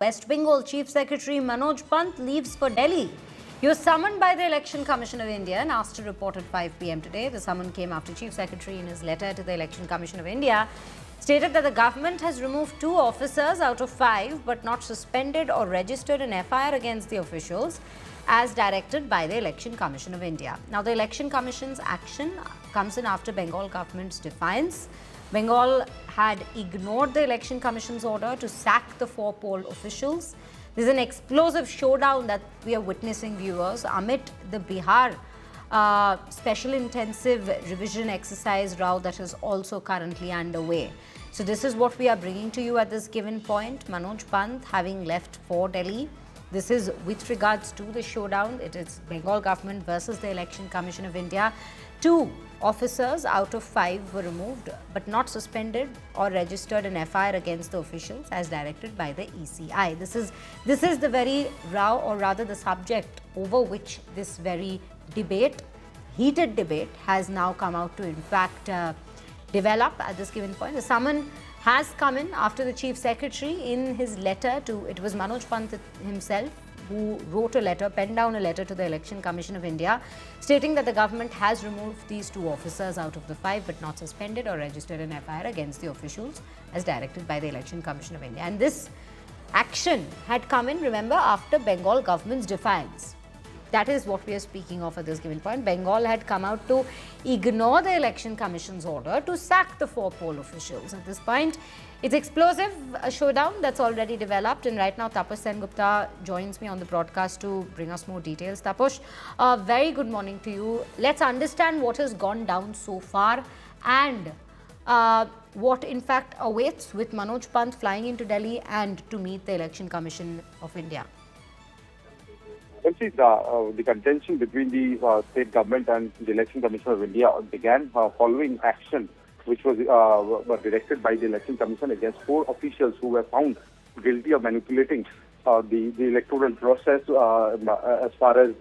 West Bengal Chief Secretary Manoj Pant leaves for Delhi. He was summoned by the Election Commission of India and asked to report at 5 p.m. today. The summon came after Chief Secretary, in his letter to the Election Commission of India, stated that the government has removed 2 officers out of 5 but not suspended or registered an FIR against the officials as directed by the Election Commission of India. Now, the Election Commission's action comes in after Bengal government's defiance. Bengal had ignored the Election Commission's order to sack the 4 poll officials. This is an explosive showdown that we are witnessing, viewers, amid the Bihar special intensive revision exercise row that is also currently underway. So this is what we are bringing to you at this given point. Manoj Pant having left for Delhi. This is with regards to the showdown. It is Bengal government versus the Election Commission of India. 2 officers out of 5 were removed but not suspended or registered an FIR against the officials as directed by the ECI. This is the very row, or rather the subject over which this very debate, heated debate, has now come out to in fact develop at this given point. The summon has come in after the Chief Secretary, in his letter to, it was Manoj Pant himself who wrote a letter, penned down a letter to the Election Commission of India, stating that the government has removed these 2 officers out of the 5 but not suspended or registered an FIR against the officials as directed by the Election Commission of India. And this action had come in, remember, after Bengal government's defiance. That is what we are speaking of at this given point. Bengal had come out to ignore the Election Commission's order to sack the 4 poll officials. At this point, it's explosive, a showdown that's already developed. And right now, Taposh Sengupta joins me on the broadcast to bring us more details. Taposh, very good morning to you. Let's understand what has gone down so far and what in fact awaits with Manoj Pant flying into Delhi and to meet the Election Commission of India. Well, see, the contention between the state government and the Election Commission of India began following action which was directed by the Election Commission against 4 officials who were found guilty of manipulating the electoral process as far as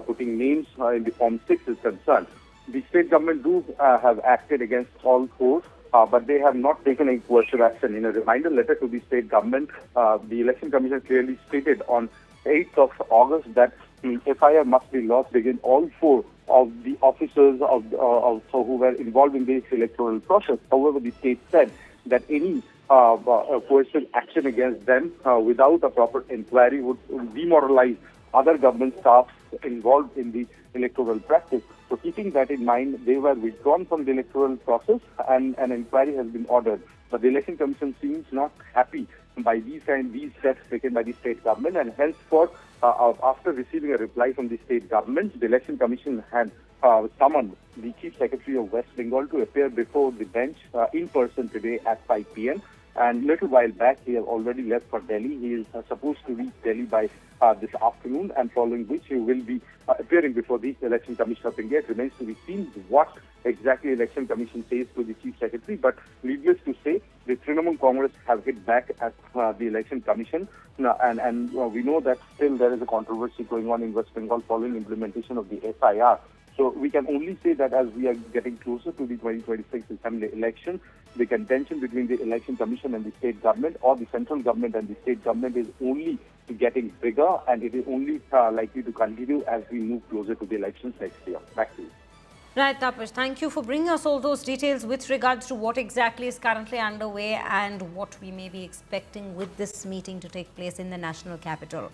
putting names in the Form 6 is concerned. The state government have acted against all 4. But they have not taken any coercive action. In a reminder letter to the state government, the Election Commission clearly stated on 8th of August that FIR must be lodged against all 4 of the officers who were involved in this electoral process. However, the state said that any coercive action against them without a proper inquiry would demoralize other government staff involved in the electoral practice. So keeping that in mind, they were withdrawn from the electoral process and an inquiry has been ordered. But the Election Commission seems not happy by these steps taken by the state government, and henceforth, after receiving a reply from the state government, the Election Commission had summoned the Chief Secretary of West Bengal to appear before the bench in person today at 5 p.m. And little while back, he has already left for Delhi. He is supposed to reach Delhi by this afternoon, and following which he will be appearing before the Election Commission of India. It remains to be seen what exactly Election Commission says to the Chief Secretary. But needless to say, the Trinamool Congress have hit back at the Election Commission. And we know that still there is a controversy going on in West Bengal following implementation of the SIR. So we can only say that as we are getting closer to the 2026 assembly election, the contention between the Election Commission and the state government, or the central government and the state government, is only getting bigger, and it is only likely to continue as we move closer to the elections next year. Back to you. Right, Taposh, thank you for bringing us all those details with regards to what exactly is currently underway and what we may be expecting with this meeting to take place in the national capital.